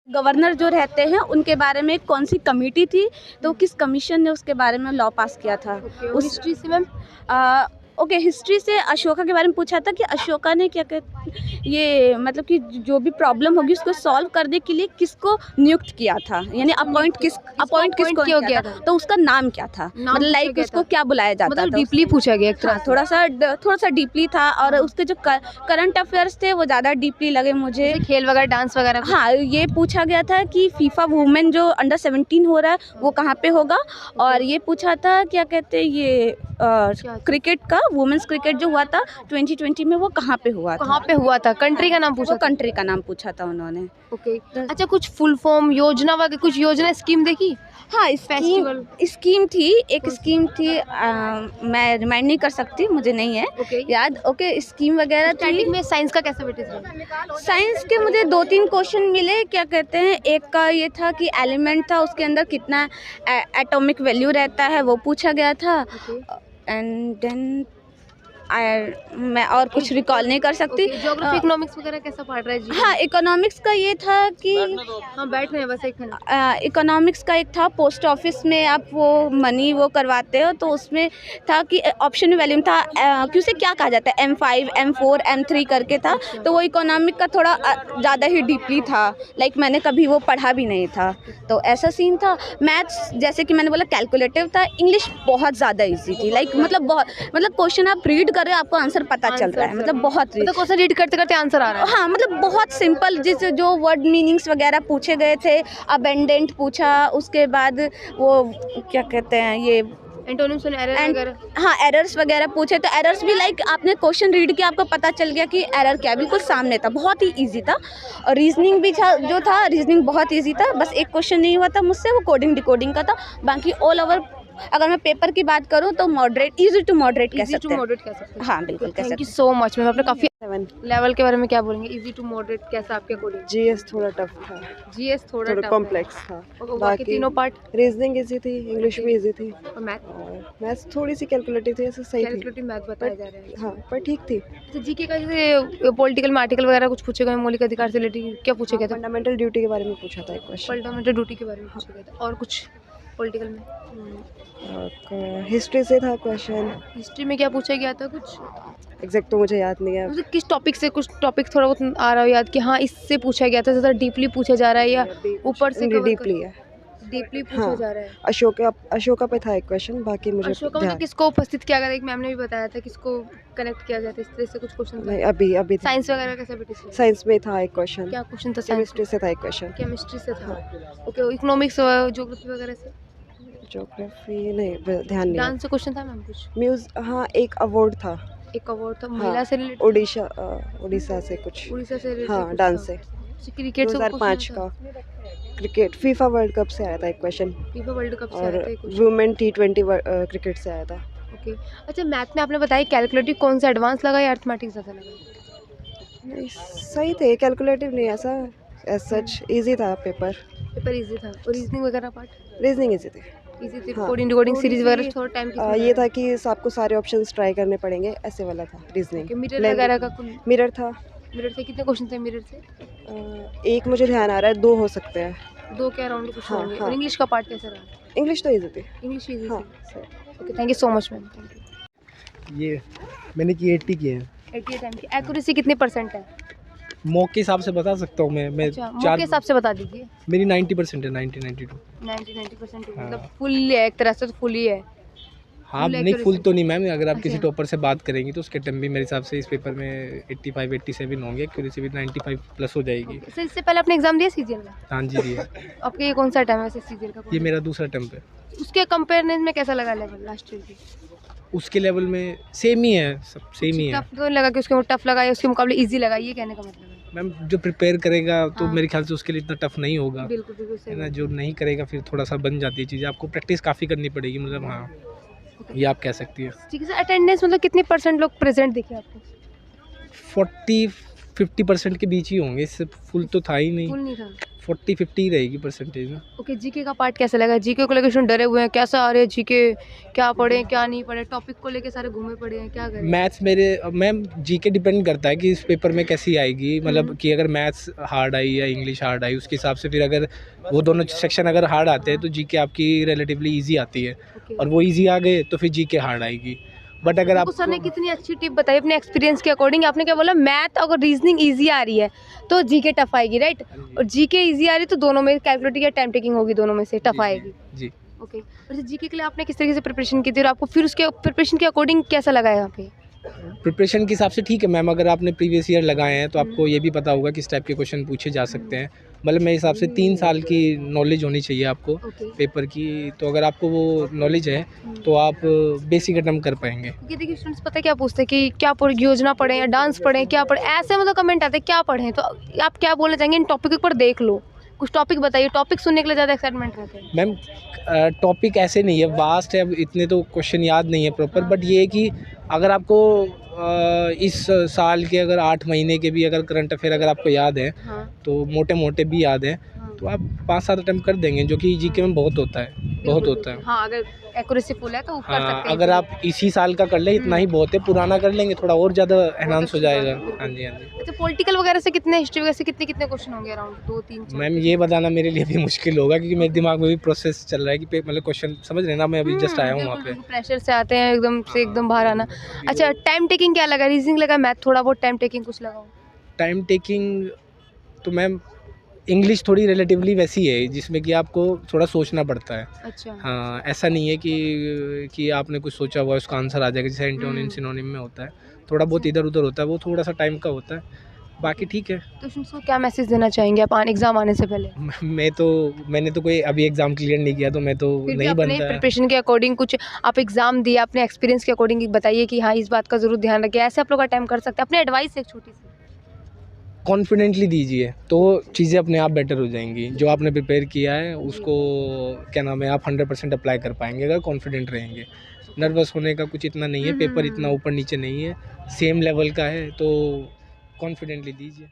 Governor जो रहते हैं उनके बारे में कौन सी कमेटी थी, तो किस कमीशन ने उसके बारे में लॉ पास किया था। उस हिस्ट्री से मैम ओके, हिस्ट्री से अशोका के बारे में पूछा था कि अशोका ने क्या ये मतलब कि जो भी प्रॉब्लम होगी उसको सॉल्व करने के लिए किसको नियुक्त किया था, यानी अपॉइंट किसको किया था, तो उसका नाम क्या था, मतलब लाइक उसको क्या बुलाया जाता था। डीपली पूछा गया एक तरह से। थोड़ा सा डीपली था, और उसके जो करंट अफेयर्स थे वो ज़्यादा डीपली लगे मुझे। जैसे खेल वगैरह, डांस वगैरह। हाँ, ये पूछा गया था कि फीफा वुमेन जो अंडर 17 हो रहा है वो कहाँ पे होगा, और ये पूछा था क्या कहते हैं ये क्रिकेट का, वुमेन्स क्रिकेट जो हुआ था 2020 में वो कहाँ पे हुआ था, कंट्री का नाम पूछा, कंट्री का नाम पूछा था उन्होंने। ओके। अच्छा, कुछ फुल फॉर्म योजना वगैरह, कुछ योजना स्कीम देखी? हाँ, फेस्टिवल स्कीम थी, एक स्कीम थी, मैं रिमाइंड नहीं कर सकती, मुझे नहीं है याद। ओके, स्कीम वगैरह थी। स्टार्टिंग में साइंस का कैसा बेटे था? साइंस के मुझे 2-3 क्वेश्चन मिले, क्या कहते हैं, एक का ये था कि एलिमेंट था उसके अंदर कितना एटॉमिक वैल्यू रहता है वो पूछा गया था, एंड देन मैं और कुछ रिकॉल नहीं कर सकती। ज्योग्राफी, इकोनॉमिक्स वगैरह कैसा पढ़ रहा है जी? हाँ, इकोनॉमिक्स का ये था कि हाँ, बैठ रहे हैं बस एक मिनट। इकोनॉमिक्स का एक था, पोस्ट ऑफिस में आप वो मनी वो करवाते हो, तो उसमें था कि ऑप्शन में वैल्यू था क्यों से क्या कहा जाता है, M5 M4 M3 करके था, तो वो इकोनॉमिक का थोड़ा ज़्यादा ही डीपली था, लाइक मैंने कभी वो पढ़ा भी नहीं था, तो ऐसा सीन था। मैथ्स जैसे कि मैंने बोला कैलकुलेटिव था। इंग्लिश बहुत ज़्यादा ईजी थी, लाइक मतलब क्वेश्चन आप रीड कर रहे हो आपको आंसर पता चल रहा है, मतलब बहुत क्वेश्चन रीड करते करते आंसर आ रहा है। हाँ, मतलब बहुत सिंपल, जिस जो वर्ड मीनिंग्स वगैरह पूछे गए थे, अबेंडेंट पूछा, उसके बाद वो क्या कहते हैं ये एंटोनिम्स और एरर वगैरह। हाँ, एरर्स वगैरह पूछे, तो एरर्स भी लाइक आपने क्वेश्चन रीड किया आपको पता चल गया कि एरर क्या है, बिल्कुल सामने था, बहुत ही इजी था। और रीजनिंग भी जो था, रीजनिंग बहुत इजी था, बस एक क्वेश्चन नहीं हुआ था मुझसे, वो कोडिंग डिकोडिंग का था, बाकी ऑल ओवर अगर मैं पेपर की बात करूँ तो मॉडरेट, इजी टू मॉडरेट कह सकते हैं। हाँ, बिल्कुल कह सकते हैं। Thank you so much ma'am, आपने काफ़ी लेवल के बारे में क्या बोलेंगे? इजी टू मॉडरेट कैसा आपके अकॉर्डिंग? जीएस थोड़ा टफ था, जीएस थोड़ा कॉम्प्लेक्स था, बाकी तीनों पार्ट। रीजनिंग इजी थी, इंग्लिश भी इजी थी, और मैथ्स थोड़ी सी कैलकुलेटिव थी, ऐसे सही थी। कैलकुलेटिव मैथ बताया जा रहा है। हाँ, पर ठीक थी। तो जीके का जैसे पॉलिटिकल में आर्टिकल वगैरह कुछ पूछे गए, मौलिक अधिकार से रिलेटेड क्या पूछे गए थे? फंडामेंटल ड्यूटी के बारे में पूछा था एक क्वेश्चन। फंडामेंटल ड्यूटी के बारे में पूछे गए थे, और कुछ पॉलिटिकल में? हिस्ट्री से था क्वेश्चन। हिस्ट्री में क्या पूछा गया था कुछ? एग्जैक्ट तो मुझे याद नहीं है। मतलब किस टॉपिक से, कुछ टॉपिक थोड़ा बहुत आ रहा हो याद कि हाँ इससे पूछा गया था, ज़्यादा डीपली पूछा जा रहा है या ऊपर से? डीपली है, डीपली पूछा जा रहा है। अशोका पे था एक क्वेश्चन, बाकी मुझे अशोका में किसको उपस्थित किया गया था? एक मैम ने भी बताया था किसको कनेक्ट किया जाता है, इस तरह से कुछ क्वेश्चन नहीं, अभी साइंस वगैरह कैसा बेटे? साइंस में था एक क्वेश्चन। क्या क्वेश्चन था? केमिस्ट्री से था एक क्वेश्चन। केमिस्ट्री से था, ओके। इकोनॉमिक्स, ज्योग्राफी वगैरह से? ज्योग्राफी नहीं, ध्यान नहीं। डांस से क्वेश्चन था मैम कुछ? हाँ, एक अवार्ड था। एक अवार्ड था महिला से रिलेटेड? उड़ीसा से कुछ। उड़ीसा से रिलेटेड? हाँ, डांस से। क्रिकेट से 2005 का क्रिकेट फीफा वर्ल्ड कप से आया था एक क्वेश्चन। फीफा वर्ल्ड कप से और आया था कुछ? वुमेन T20 क्रिकेट से आया था। ओके। अच्छा, मैथ में आपने बताया कैलकुलेटिव कौन सा एडवांस लगा या अर्थमेटिक ज़्यादा लगा? नहीं, सही थे, कैलकुलेटिव नहीं, ऐसा एज सच इजी था पेपर इजी था। और रीजनिंग वगैरह पार्ट? रीजनिंग इजी थी। इजी थी। हाँ, कोडिंग डिकोडिंग सीरीज वगैरह थोड़ा टाइम ये था कि आपको सारे ऑप्शंस ट्राई करने पड़ेंगे, ऐसे वाला था रीजनिंग। मिरर वगैरह का मिरर था। मिरर से कितने क्वेश्चन थे? मिरर से एक मुझे ध्यान आ रहा है, 2 हो सकते हैं। 2 के अराउंड कुछ होंगे। और इंग्लिश का पार्ट कैसा रहा? इंग्लिश तो इजी थी। इंग्लिश इजी हाँ, थी। Okay, thank you so much ma'am. ये मैंने की 80 की है। 80 टाइम की एक्यूरेसी कितने % है? मॉक के हिसाब से बता सकता हूँ मैं अच्छा, मॉक के हिसाब से बता दीजिए। मेरी 90% है, 92 90% हाँ। मतलब फुल है, एक तरह से तो फुल ही है। हाँ, नहीं फुल तो नहीं मैम, अगर आप किसी टॉपर से बात करेंगी तो उसके टाइम भी मेरे हिसाब से इस पेपर में 85-87 होंगे, एक्यूरेसी भी 95 प्लस हो जाएगी। सर, इससे पहले आपने एग्जाम दिया सीजीएल का? हाँ जी दिया। आपके ये कौन सा टाइम है वैसे सीजीएल का? ये मेरा दूसरा अटेम्प्ट है। उसके कंपेयर में कैसा लगा लेवल लास्ट ईयर की? उसके लेवल में सेम ही है, सब सेम ही है। टफ तो लगा कि उसके टफ लगा या उसके मुकाबले इजी लगा, ये कहने का मतलब है? मैम जो प्रिपेयर करेगा तो हाँ। मेरे ख्याल से उसके लिए इतना टफ नहीं होगा, बिल्कुल बिल्कुल है ना। सही। जो नहीं करेगा फिर थोड़ा सा बन जाती है चीज़ें, आपको प्रैक्टिस काफ़ी करनी पड़ेगी, मतलब हाँ ये आप कह सकती है। ठीक है सर, अटेंडेंस मतलब कितने % लोग प्रेजेंट दिखे आपको? 40-50% के बीच ही होंगे, इससे फुल तो था ही नहीं। फुल नहीं था। 40-50 रहेगी परसेंटेज ना। ओके, जीके का पार्ट कैसा लगा? जीके को लेकर स्टूडेंट डरे हुए हैं, कैसा आ रहे हैं जीके, क्या पढ़ें क्या नहीं पढ़े, टॉपिक को लेके सारे घूमे पड़े हैं, क्या करें? मैथ्स मेरे मैम जीके डिपेंड करता है कि इस पेपर में कैसी आएगी, मतलब कि अगर मैथ्स हार्ड आई या इंग्लिश हार्ड आई उसके हिसाब से फिर अगर वो दोनों सेक्शन अगर हार्ड आते हैं तो जीके आपकी रिलेटिवली इजी आती है, ओके। और वो इजी आ गए तो फिर जीके हार्ड आएगी। बट अगर आप आपको सर ने कितनी अच्छी टिप बताई अपने एक्सपीरियंस के अकॉर्डिंग। आपने क्या बोला, मैथ अगर रीजनिंग इजी आ रही है तो जीके टफ आएगी, राइट? और जीके इजी आ रही है तो दोनों में कैलकुलेटिंग या टाइम टेकिंग होगी, दोनों में से टफ आएगी। जी ओके, और जीके के लिए आपने किस तरीके से प्रिपरेशन की थी और आपको फिर उसके प्रिपरेशन के अकॉर्डिंग कैसा लगा यहाँ पे? प्रिपरेशन के हिसाब से ठीक है मैम, अगर आपने प्रीवियस ईयर लगाए हैं तो आपको ये भी पता होगा किस टाइप के क्वेश्चन पूछे जा सकते हैं। मतलब मेरे हिसाब से 3 साल की नॉलेज होनी चाहिए आपको ओके। पेपर की, तो अगर आपको वो नॉलेज है तो आप बेसिक अटेम्प्ट कर पाएंगे। क्योंकि देखिए स्टूडेंट्स पता है क्या पूछते हैं कि क्या पढ़, योजना पढ़ें या डांस पढ़ें, क्या पढ़ें, ऐसे मतलब कमेंट आते हैं क्या पढ़ें। तो आप क्या बोलना चाहेंगे, इन टॉपिक पर देख लो, कुछ टॉपिक बताइए। टॉपिक सुनने के लिए ज़्यादा एक्साइटमेंट रहते हैं। मैम टॉपिक ऐसे नहीं है, वास्ट है, अब इतने तो क्वेश्चन याद नहीं है प्रॉपर, बट ये है कि अगर आपको इस साल के अगर 8 महीने के भी अगर करंट अफेयर अगर आपको याद है हाँ, तो मोटे मोटे भी याद है तो आप 5-7 अटेम्प्ट कर देंगे, जो कि जीके में बहुत होता है, बहुत होता है। हाँ, अगर एक्यूरेसी फुल है तो कर हाँ, सकते हैं। अगर आप इसी साल का कर ले इतना ही बहुत है, पुराना कर लेंगे थोड़ा और ज़्यादा एनहांस हो जाएगा। हाँ जी, हाँ जी। अच्छा, पॉलिटिकल वगैरह से कितने, हिस्ट्री वगैरह से कितने कितने क्वेश्चन होंगे? अराउंड 2, 3, 4? मैम ये बताना मेरे लिए भी मुश्किल होगा क्योंकि मेरे दिमाग में भी प्रोसेस चल रहा है कि मतलब क्वेश्चन समझ रहे हैं ना, मैं अभी जस्ट आया हूँ वहाँ पे। प्रेशर से आते हैं एकदम से, एकदम बाहर आना। अच्छा, टाइम टेकिंग क्या लगा? रीजनिंग लगा, मैथ थोड़ा बहुत, टाइम टेकिंग कुछ लगा? टाइम टेकिंग तो मैम इंग्लिश थोड़ी रिलेटिवली वैसी है जिसमें कि आपको थोड़ा सोचना पड़ता है। अच्छा। हाँ, ऐसा नहीं है कि आपने कुछ सोचा हुआ है उसका आंसर आ जाएगा, जैसे एंटोनिम सिनोनिम में होता है, थोड़ा बहुत इधर उधर होता है, वो थोड़ा सा टाइम का होता है, बाकी ठीक है। तो स्टूडेंट्स को क्या मैसेज देना चाहेंगे आप एग्जाम आने से पहले? मैंने तो कोई अभी एग्ज़ाम क्लियर नहीं किया तो मैं तो फिर भी नहीं अपने बनता है। प्रिपरेशन के अकॉर्डिंग कुछ आप एग्जाम दिए, अपने एक्सपीरियंस के अकॉर्डिंग बताइए कि हाँ इस बात का जरूर ध्यान रखिए, ऐसे आप लोग अटेम्प्ट कर सकते हैं। अपने एडवाइस एक छोटी सी। कॉन्फिडेंटली दीजिए तो चीज़ें अपने आप बेटर हो जाएंगी। जो आपने प्रिपेयर किया है उसको क्या नाम है, आप 100% अप्लाई कर पाएंगे अगर कॉन्फिडेंट रहेंगे। नर्वस होने का कुछ इतना नहीं है, पेपर इतना ऊपर नीचे नहीं है, सेम लेवल का है, तो कॉन्फिडेंटली दीजिए।